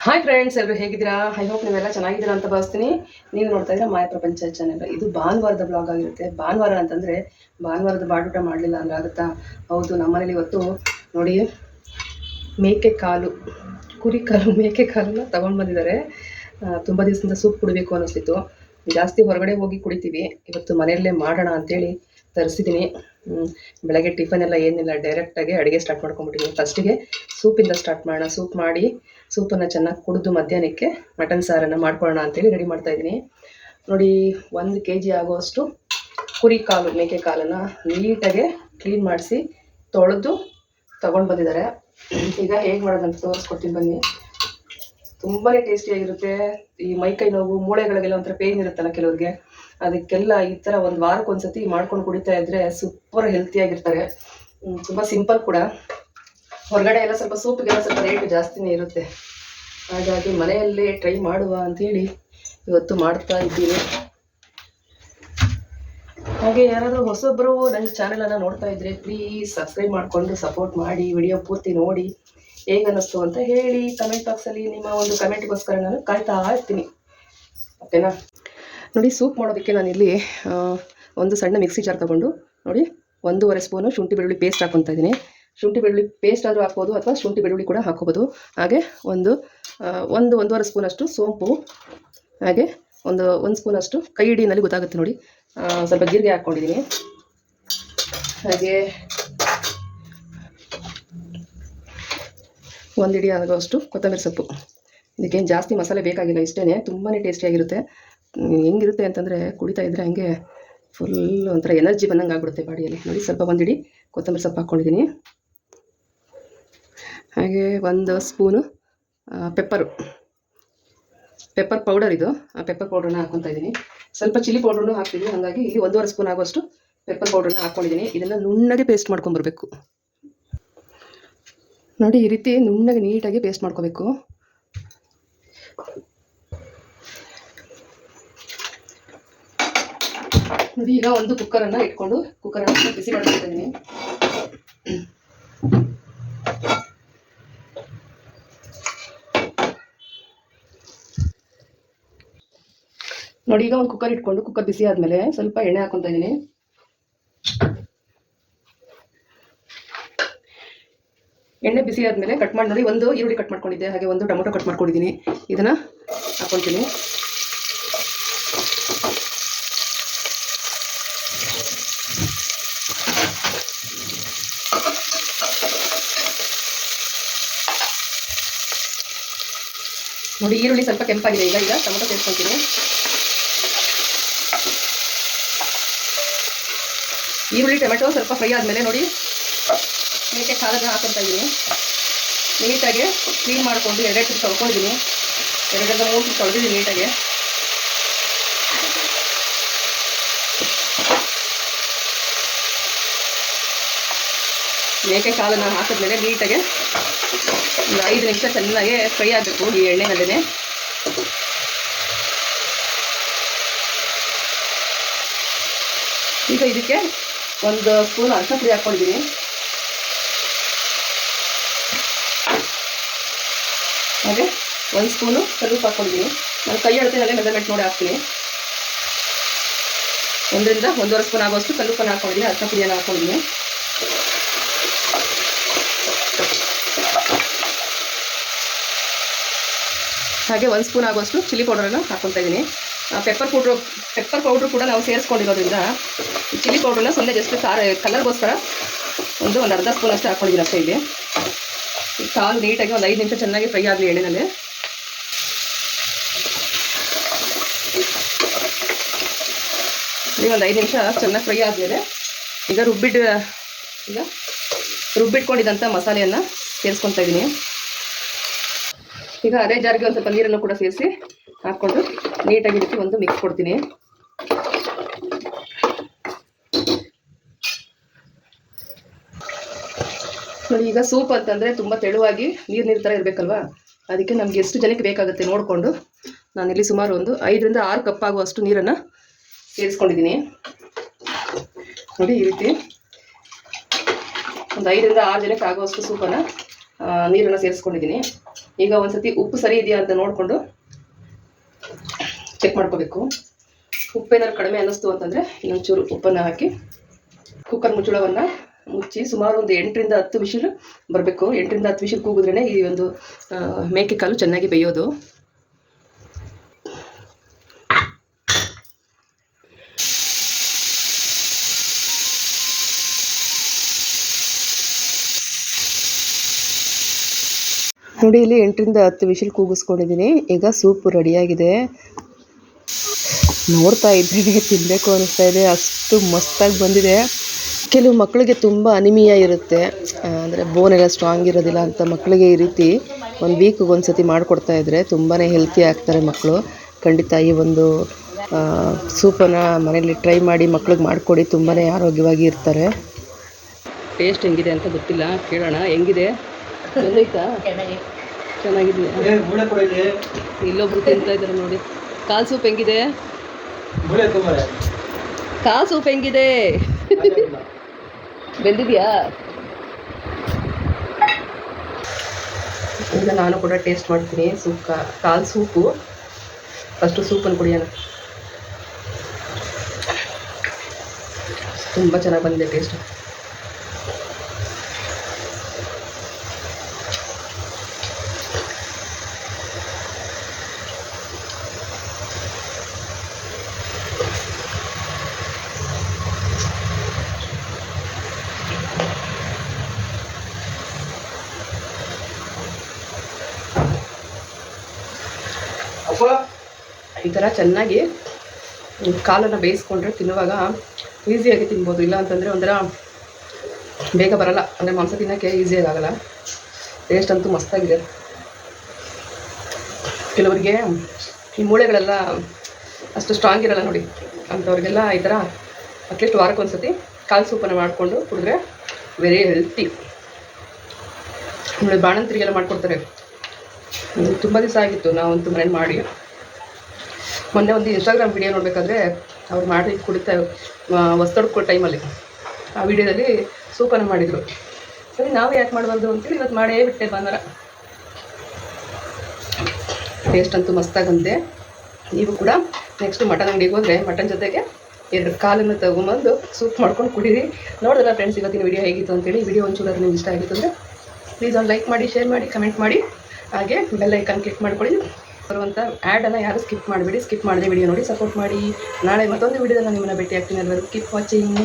Hi friends, ಎಲ್ಲರೂ ಹೇಗಿದ್ದೀರಾ? I hope ನೀವೆಲ್ಲ ಚೆನ್ನಾಗಿದ್ದೀರಾ ಅಂತ ಭಾವಿಸ್ತೀನಿ. ನೀವು ನೋಡ್ತಾ ಇದ್ದೀರಾ ಮಾಯ ಪ್ರಪಂಚ ಚಾನೆಲ್. ಇದು ಭಾನುವಾರದ ಬ್ಲಾಗ್ ಆಗಿರುತ್ತೆ. ಭಾನುವಾರ ಅಂತಂದರೆ ಭಾನುವಾರದ ಬಾಡೂಟ ಮಾಡಲಿಲ್ಲ ಅಂದ್ರೆ ಆಗುತ್ತಾ? ಹೌದು, ನಮ್ಮನೇಲಿ ಇವತ್ತು ನೋಡಿ ಮೇಕೆ ಕಾಲು, ಕುರಿ ಕಾಲು, ಮೇಕೆ ಕಾಲನ್ನ ತೊಗೊಂಡು ಬಂದಿದ್ದಾರೆ. ತುಂಬ ದಿವಸದಿಂದ ಸೂಪ್ ಕುಡಿಬೇಕು ಅನ್ನಿಸ್ತಿತ್ತು. ಜಾಸ್ತಿ ಹೊರಗಡೆ ಹೋಗಿ ಕುಡಿತೀವಿ, ಇವತ್ತು ಮನೆಯಲ್ಲೇ ಮಾಡೋಣ ಅಂತೇಳಿ ತರಿಸಿದ್ದೀನಿ. ಬೆಳಗ್ಗೆ ಟಿಫನ್ ಎಲ್ಲ ಏನಿಲ್ಲ, ಡೈರೆಕ್ಟಾಗಿ ಅಡುಗೆ ಸ್ಟಾರ್ಟ್ ಮಾಡ್ಕೊಂಡ್ಬಿಟ್ಟಿದ್ದೀನಿ. ಫಸ್ಟಿಗೆ ಸೂಪಿಂದ ಸ್ಟಾರ್ಟ್ ಮಾಡೋಣ. ಸೂಪ್ ಮಾಡಿ ಸೂಪನ್ನು ಚೆನ್ನಾಗಿ ಕುಡಿದು ಮಧ್ಯಾಹ್ನಕ್ಕೆ ಮಟನ್ ಸಾರನ್ನು ಮಾಡ್ಕೊಳ್ಳೋಣ ಅಂತೇಳಿ ರೆಡಿ ಮಾಡ್ತಾಯಿದ್ದೀನಿ. ನೋಡಿ, 1 kg ಆಗುವಷ್ಟು ಕುರಿ ಕಾಲು, ಮೇಕೆ ಕಾಲನ್ನು ನೀಟಾಗೆ ಕ್ಲೀನ್ ಮಾಡಿಸಿ ತೊಳೆದು ತೊಗೊಂಡು ಬಂದಿದ್ದಾರೆ. ಈಗ ಹೇಗೆ ಮಾಡೋದಂತ ತೋರಿಸ್ಕೊಡ್ತೀನಿ ಬನ್ನಿ. ತುಂಬಾ ಟೇಸ್ಟಿಯಾಗಿರುತ್ತೆ. ಈ ಮೈಕೈ ನೋವು, ಮೂಳೆಗಳಿಗೆಲ್ಲ ಒಂಥರ ಪೇಯ್ನ್ ಇರುತ್ತಲ್ಲ ಕೆಲವ್ರಿಗೆ, ಅದಕ್ಕೆಲ್ಲ ಈ ಥರ ಒಂದು ವಾರಕ್ಕೊಂದ್ಸತಿ ಮಾಡ್ಕೊಂಡು ಕುಡಿತಾ ಇದ್ದರೆ ಸೂಪರ್ ಹೆಲ್ತಿಯಾಗಿರ್ತಾರೆ. ತುಂಬ ಸಿಂಪಲ್ ಕೂಡ. ಹೊರಗಡೆ ಎಲ್ಲ ಸ್ವಲ್ಪ ಸೂಪಿಗೆಲ್ಲ ಸ್ವಲ್ಪ ರೇಟ್ ಜಾಸ್ತಿನೇ ಇರುತ್ತೆ. ಹಾಗಾಗಿ ಮನೆಯಲ್ಲೇ ಟ್ರೈ ಮಾಡುವ ಅಂಥೇಳಿ ಇವತ್ತು ಮಾಡ್ತಾ ಇದ್ದೀನಿ. ಹಾಗೆ ಯಾರಾದರೂ ಹೊಸೊಬ್ಬರು ನನ್ನ ಚಾನಲನ್ನು ನೋಡ್ತಾ ಇದ್ದರೆ ಪ್ಲೀಸ್ ಸಬ್ಸ್ಕ್ರೈಬ್ ಮಾಡಿಕೊಂಡು ಸಪೋರ್ಟ್ ಮಾಡಿ, ವಿಡಿಯೋ ಪೂರ್ತಿ ನೋಡಿ ಹೇಗೆ ಅನ್ನಿಸ್ತು ಅಂತ ಹೇಳಿ ಕಮೆಂಟ್ ಬಾಕ್ಸಲ್ಲಿ. ನಿಮ್ಮ ಒಂದು ಕಮೆಂಟ್ಗೋಸ್ಕರ ನಾನು ಕಾಯ್ತಾ ಇರ್ತೀನಿ, ಓಕೆನಾ? ನೋಡಿ, ಸೂಪ್ ಮಾಡೋದಕ್ಕೆ ನಾನಿಲ್ಲಿ ಒಂದು ಸಣ್ಣ ಮಿಕ್ಸಿ ಜಾರ್ ತೊಗೊಂಡು ನೋಡಿ 1.5 ಸ್ಪೂನು ಶುಂಠಿ ಬೆಳ್ಳುಳ್ಳಿ ಪೇಸ್ಟ್ ಹಾಕ್ಕೊತಾ ಇದ್ದೀನಿ. ಶುಂಠಿ ಬೆಳ್ಳುಳ್ಳಿ ಪೇಸ್ಟ್ ಆದರೂ ಹಾಕ್ಬೋದು, ಅಥವಾ ಶುಂಠಿ ಬೆಳ್ಳುಳ್ಳಿ ಕೂಡ ಹಾಕ್ಕೋಬೋದು. ಹಾಗೆ ಒಂದೂವರೆ ಸ್ಪೂನಷ್ಟು ಸೋಂಪು, ಹಾಗೆ ಒಂದು ಸ್ಪೂನಷ್ಟು ಕೈ ಹಿಡಿನಲ್ಲಿ ಗೊತ್ತಾಗುತ್ತೆ ನೋಡಿ, ಸ್ವಲ್ಪ ಜೀರಿಗೆ ಹಾಕ್ಕೊಂಡಿದ್ದೀನಿ. ಹಾಗೆ 1 ಹಿಡಿ ಆಗುವಷ್ಟು ಕೊತ್ತಂಬರಿ ಸೊಪ್ಪು. ಇದಕ್ಕೇನು ಜಾಸ್ತಿ ಮಸಾಲೆ ಬೇಕಾಗಿಲ್ಲ, ಇಷ್ಟೇ. ತುಂಬಾ ಟೇಸ್ಟಿಯಾಗಿರುತ್ತೆ. ಹೆಂಗಿರುತ್ತೆ ಅಂತಂದರೆ ಕುಡಿತಾ ಇದ್ದರೆ ಹಂಗೆ ಫುಲ್ ಒಂಥರ ಎನರ್ಜಿ ಬಂದಂಗೆ ಆಗ್ಬಿಡುತ್ತೆ ಬಾಡಿಯಲ್ಲಿ. ನೋಡಿ, ಸ್ವಲ್ಪ 1 ಹಿಡಿ ಕೊತ್ತಂಬರಿ ಸೊಪ್ಪು ಹಾಕ್ಕೊಂಡಿದ್ದೀನಿ. ಹಾಗೆ 1 ಸ್ಪೂನು ಪೆಪ್ಪರ್ ಪೌಡರ್, ಇದು ಆ ಪೆಪ್ಪರ್ ಪೌಡ್ರನ್ನ ಹಾಕ್ಕೊತಾ ಇದ್ದೀನಿ. ಸ್ವಲ್ಪ ಚಿಲ್ಲಿ ಪೌಡ್ರನ್ನು ಹಾಕ್ತಿದ್ದೀನಿ, ಹಾಗಾಗಿ ಇಲ್ಲಿ 1.5 ಸ್ಪೂನ್ ಆಗುವಷ್ಟು ಪೆಪ್ಪರ್ ಪೌಡ್ರನ್ನ ಹಾಕ್ಕೊಂಡಿದ್ದೀನಿ. ಇದನ್ನು ನುಣ್ಣಗೆ ಪೇಸ್ಟ್ ಮಾಡ್ಕೊಂಬರ್ಬೇಕು. ನೋಡಿ, ಈ ರೀತಿ ನುಣ್ಣಗೆ ನೀಟಾಗಿ ಪೇಸ್ಟ್ ಮಾಡ್ಕೋಬೇಕು. ನೋಡಿ, ಈಗ ಒಂದು ಕುಕ್ಕರನ್ನು ಇಟ್ಕೊಂಡು ಕುಕ್ಕರನ್ನು ಬಿಸಿ ಮಾಡ್ಕೊತಾ ಇದ್ದೀನಿ. ನೋಡಿ, ಈಗ ಒಂದು ಕುಕ್ಕರ್ ಇಟ್ಕೊಂಡು ಕುಕ್ಕರ್ ಬಿಸಿ ಆದಮೇಲೆ ಸ್ವಲ್ಪ ಎಣ್ಣೆ ಹಾಕ್ಕೊತಾ ಇದ್ದೀನಿ. ಎಣ್ಣೆ ಬಿಸಿ ಆದಮೇಲೆ ಕಟ್ ಮಾಡಿ ನೋಡಿ, 1 ಈರುಳ್ಳಿ ಕಟ್ ಮಾಡ್ಕೊಂಡಿದ್ದೆ, ಹಾಗೆ 1 ಟೊಮೊಟೊ ಕಟ್ ಮಾಡ್ಕೊಂಡಿದ್ದೀನಿ. ಇದನ್ನು ಹಾಕ್ಕೊಳ್ತೀನಿ. ನೋಡಿ, ಈರುಳ್ಳಿ ಸ್ವಲ್ಪ ಕೆಂಪಾಗಿದೆ. ಈಗ ಟೊಮೊಟೊ ಸೇರಿಸ್ಕೊಳ್ತೀನಿ. ಈರುಳ್ಳಿ ಟೊಮೆಟೊ ಸ್ವಲ್ಪ ಫ್ರೈ ಆದಮೇಲೆ ನೋಡಿ ಮೇಕೆ ಕಾಲನ್ನು ಹಾಕ್ಕೊತಾ ಇದ್ದೀನಿ. ನೀಟಾಗಿ ಕ್ಲೀನ್ ಮಾಡಿಕೊಂಡು 2 ಟ್ರಿಪ್ ತೊಳ್ಕೊಂಡಿದ್ದೀನಿ. 2ರಿಂದ 3 ಟ್ರಿಪ್ ತೊಳೆದಿದ್ದೀನಿ ನೀಟಾಗಿ. ಮೇಕೆ ಕಾಲನ್ನು ಹಾಕಿದ್ಮೇಲೆ ನೀಟಾಗಿ ಒಂದು 5 ನಿಮಿಷ ಚೆನ್ನಾಗಿ ಫ್ರೈ ಆಗಬೇಕು ಈ ಎಣ್ಣೆನಲ್ಲೇ. ಈಗ ಇದಕ್ಕೆ 1 ಸ್ಪೂನ್ ಅರಿಶಿನ ಪುಡಿ ಹಾಕ್ಕೊಂಡಿದ್ದೀನಿ. ಹಾಗೆ 1 ಸ್ಪೂನು ಕಲ್ಲುಪ್ಪು ಹಾಕ್ಕೊಂಡಿದ್ದೀನಿ. ನಾನು ಕೈ ಅಳತೆನಲ್ಲೇ ಮೆಜರ್ಮೆಂಟ್ ನೋಡಿ ಹಾಕ್ತೀನಿ. 1ರಿಂದ 1.5 ಸ್ಪೂನ್ ಆಗುವಷ್ಟು ಕಲ್ಲುಪ್ಪನ್ನು ಹಾಕ್ಕೊಂಡಿದ್ದೀನಿ. ಅರಿಶಿನ ಪುಡಿಯನ್ನು ಹಾಕ್ಕೊಂಡಿದ್ದೀನಿ. ಹಾಗೆ 1 ಸ್ಪೂನ್ ಆಗುವಷ್ಟು ಚಿಲ್ಲಿ ಪೌಡರನ್ನು ಹಾಕ್ಕೊತಾ ಇದ್ದೀನಿ. ಪೆಪ್ಪರ್ ಪೌಡ್ರು ಕೂಡ ನಾವು ಸೇರಿಸ್ಕೊಂಡಿರೋದ್ರಿಂದ ಚಿಲ್ಲಿ ಪೌಡ್ರನ್ನ ಸುಮ್ಮನೆ ಜಸ್ಟ್ ಕಲರ್ಗೋಸ್ಕರ ಒಂದು ಅರ್ಧ ಸ್ಪೂನ್ ಅಷ್ಟು ಹಾಕ್ಕೊಂಡಿದ್ದೀನಿ ಅಷ್ಟೇ. ಇಲ್ಲಿ ಕಾಲು ನೀಟಾಗಿ ಒಂದು 5 ನಿಮಿಷ ಚೆನ್ನಾಗಿ ಫ್ರೈ ಆಗಲಿ ಎಣ್ಣೆನಲ್ಲಿ. ಒಂದು 5 ನಿಮಿಷ ಚೆನ್ನಾಗಿ ಫ್ರೈ ಆದಮೇಲೆ ಈಗ ರುಬ್ಬಿಟ್ಕೊಂಡಿದ್ದಂಥ ಮಸಾಲೆಯನ್ನು ಸೇರಿಸ್ಕೊತಾ ಇದ್ದೀನಿ. ಈಗ ಅದೇ ಜಾರಿಗೆ ಒಂದು ಸ್ವಲ್ಪ ನೀರನ್ನು ಕೂಡ ಸೇರಿಸಿ ಹಾಕ್ಕೊಂಡು ನೀಟಾಗಿ ಇದಕ್ಕೆ ಒಂದು ಮಿಕ್ಸ್ ಕೊಡ್ತೀನಿ. ನೋಡಿ, ಈಗ ಸೂಪ್ ಅಂತಂದರೆ ತುಂಬ ತೆಳುವಾಗಿ ನೀರು ಥರ ಇರಬೇಕಲ್ವಾ, ಅದಕ್ಕೆ ನಮಗೆ ಎಷ್ಟು ಜನಕ್ಕೆ ಬೇಕಾಗುತ್ತೆ ನೋಡಿಕೊಂಡು ನಾನಿಲ್ಲಿ ಸುಮಾರು ಒಂದು 5ರಿಂದ 6 ಕಪ್ ಆಗುವಷ್ಟು ನೀರನ್ನು ಸೇರಿಸ್ಕೊಂಡಿದ್ದೀನಿ. ನೋಡಿ, ಈ ರೀತಿ ಒಂದು 5ರಿಂದ 6 ಜನಕ್ಕೆ ಆಗುವಷ್ಟು ಸೂಪನ್ನು ನೀರನ್ನು ಸೇರಿಸ್ಕೊಂಡಿದ್ದೀನಿ. ಈಗ ಒಂದ್ಸತಿ ಉಪ್ಪು ಸರಿ ಇದೆಯಾ ಅಂತ ನೋಡಿಕೊಂಡು ಚೆಕ್ ಮಾಡ್ಕೋಬೇಕು. ಉಪ್ಪೇನಾದ್ರು ಕಡಿಮೆ ಅನ್ನಿಸ್ತು ಅಂತಂದರೆ ಇನ್ನೊಂಚೂರು ಉಪ್ಪನ್ನು ಹಾಕಿ ಕುಕ್ಕರ್ ಮುಚ್ಚಳವನ್ನು ಮುಚ್ಚಿ ಸುಮಾರು ಒಂದು 8ರಿಂದ 10 ವಿಷಲ್ ಬರಬೇಕು. 8ರಿಂದ 10 ವಿಷಲ್ ಕೂಗಿದ್ರೇ ಈ ಒಂದು ಮೇಕೆ ಕಾಲು ಚೆನ್ನಾಗಿ ಬೇಯೋದು. ನೋಡಿ ಇಲ್ಲಿ 8ರಿಂದ 10 ವಿಷಲ್ ಕೂಗಿಸ್ಕೊಂಡಿದ್ದೀನಿ. ಈಗ ಸೂಪ್ ರೆಡಿಯಾಗಿದೆ. ನೋಡ್ತಾ ಇದ್ದರೆ ತಿನ್ನಬೇಕು ಅನ್ನಿಸ್ತಾ ಇದೆ, ಅಷ್ಟು ಮಸ್ತಾಗಿ ಬಂದಿದೆ. ಕೆಲವು ಮಕ್ಕಳಿಗೆ ತುಂಬ ಅನಿಮಿಯಾ ಇರುತ್ತೆ, ಅಂದರೆ ಬೋನ್ ಎಲ್ಲ ಸ್ಟ್ರಾಂಗ್ ಇರೋದಿಲ್ಲ ಅಂತ ಮಕ್ಕಳಿಗೆ ಈ ರೀತಿ ಒಂದು ವೀಕಿಗೆ ಒಂದು ಸತಿ ಮಾಡಿಕೊಡ್ತಾ ಇದ್ದರೆ ತುಂಬಾ ಹೆಲ್ತಿ ಆಗ್ತಾರೆ ಮಕ್ಕಳು. ಖಂಡಿತ ಈ ಒಂದು ಸೂಪನ್ನು ಮನೇಲಿ ಟ್ರೈ ಮಾಡಿ ಮಕ್ಳಿಗೆ ಮಾಡಿಕೊಡಿ, ತುಂಬಾ ಆರೋಗ್ಯವಾಗಿ ಇರ್ತಾರೆ. ಟೇಸ್ಟ್ ಹೆಂಗಿದೆ ಅಂತ ಗೊತ್ತಿಲ್ಲ, ಕೇಳೋಣ. ಹೆಂಗಿದೆ? ಚೆನ್ನಾಗಿದೆಯಾ? ಇಲ್ಲೊಬ್ರು ತಿಂತಾ ಇದ್ದಾರೆ ನೋಡಿ. ಕಾಲ್ ಸೂಪ್ ಹೆಂಗಿದೆ? ಕಾಲ್ ಸೂಪ್ ಹೆಂಗಿದೆ? ಬೆಂದಿದೆಯಾ? ಈಗ ನಾನು ಕೂಡ ಟೇಸ್ಟ್ ಮಾಡ್ತೀನಿ ಕಾಲ್ ಸೂಪು. ಫಸ್ಟು ಸೂಪನ್ನು ಕುಡಿಯೋಣ. ತುಂಬ ಚೆನ್ನಾಗಿ ಬಂದಿದೆ ಟೇಸ್ಟ್. ಈ ಥರ ಚೆನ್ನಾಗಿ ಕಾಲನ್ನು ಬೇಯಿಸ್ಕೊಂಡ್ರೆ ತಿನ್ನುವಾಗ ಈಸಿಯಾಗಿ ತಿನ್ಬೋದು. ಇಲ್ಲ ಅಂತಂದರೆ ಒಂಥರ ಬೇಗ ಬರಲ್ಲ, ಅಂದರೆ ಮಾಂಸ ತಿನ್ನೋಕ್ಕೆ ಈಸಿಯಾಗಿ ಆಗಲ್ಲ. ಟೇಸ್ಟ್ ಅಂತೂ ಮಸ್ತಾಗಿದೆ. ಕೆಲವರಿಗೆ ಈ ಮೂಳೆಗಳೆಲ್ಲ ಅಷ್ಟು ಸ್ಟ್ರಾಂಗ್ ಇರಲ್ಲ ನೋಡಿ, ಅಂಥವ್ರಿಗೆಲ್ಲ ಈ ಥರ ಅಟ್ಲೀಸ್ಟ್ ವಾರಕ್ಕೊಂದ್ಸತಿ ಕಾಲು ಸೂಪನ್ನು ಮಾಡಿಕೊಂಡು ಕುಡಿದ್ರೆ ವೆರಿ ಹೆಲ್ತಿ. ಆಮೇಲೆ ಬಾಣಂತರಿಗೆಲ್ಲ ಮಾಡಿಕೊಡ್ತಾರೆ. ತುಂಬ ದಿವಸ ಆಗಿತ್ತು ನಾವಂತೂ ಮನೇಲಿ ಮಾಡಿ. ಮೊನ್ನೆ ಒಂದು ಇನ್ಸ್ಟಾಗ್ರಾಮ್ ವಿಡಿಯೋ ನೋಡಬೇಕಾದ್ರೆ ಅವ್ರು ಮಾಡಿ ಕುಡಿತಾ ಹೊಸ್ತೊಡ್ಕೋ ಟೈಮಲ್ಲಿ ಆ ವಿಡಿಯೋದಲ್ಲಿ ಸೂಪನ್ನು ಮಾಡಿದರು. ಸರಿ ನಾವು ಯಾಕೆ ಮಾಡಬಾರ್ದು ಅಂತೇಳಿ ಇವತ್ತು ಮಾಡೇ ಬಿಟ್ಟೆ ಭಾನುವಾರ. ಟೇಸ್ಟ್ ಅಂತೂ ಮಸ್ತಾಗಂತೆ. ನೀವು ಕೂಡ ನೆಕ್ಸ್ಟ್ ಮಟನ್ ಅಂಗಡಿಗೆ ಹೋದರೆ ಮಟನ್ ಜೊತೆಗೆ 2 ಕಾಲನ್ನು ತೊಗೊಂಬಂದು ಸೂಪ್ ಮಾಡ್ಕೊಂಡು ಕುಡೀರಿ. ನೋಡಿದ್ರಲ್ಲ ಫ್ರೆಂಡ್ಸ್ ಇವತ್ತಿನ ವಿಡಿಯೋ ಹೇಗಿತ್ತು ಅಂತೇಳಿ. ವಿಡಿಯೋ ಒಂಚೂರು ನಿಮ್ಗೆ ಇಷ್ಟ ಆಗಿತ್ತು ಅಂದರೆ ಪ್ಲೀಸ್ ಒಂದು ಲೈಕ್ ಮಾಡಿ, ಶೇರ್ ಮಾಡಿ, ಕಮೆಂಟ್ ಮಾಡಿ, ಹಾಗೆ ಬೆಲ್ ಐಕಾನ್ ಕ್ಲಿಕ್ ಮಾಡ್ಕೊಳ್ಳಿ. ಬರುವಂಥ ಆ್ಯಡನ್ನು ಯಾರು ಸ್ಕಿಪ್ ಮಾಡಬೇಡಿ. ಸ್ಕಿಪ್ ಮಾಡಿದೆ ವಿಡಿಯೋ ನೋಡಿ ಸಪೋರ್ಟ್ ಮಾಡಿ. ನಾಳೆ ಮತ್ತೊಂದು ವಿಡಿಯೋದಲ್ಲಿ ನಿಮ್ಮನ್ನು ಭೇಟಿ ಆಗ್ತೀನಿ. ಎಲ್ಲರೂ ಕೀಪ್ ವಾಚಿಂಗ್.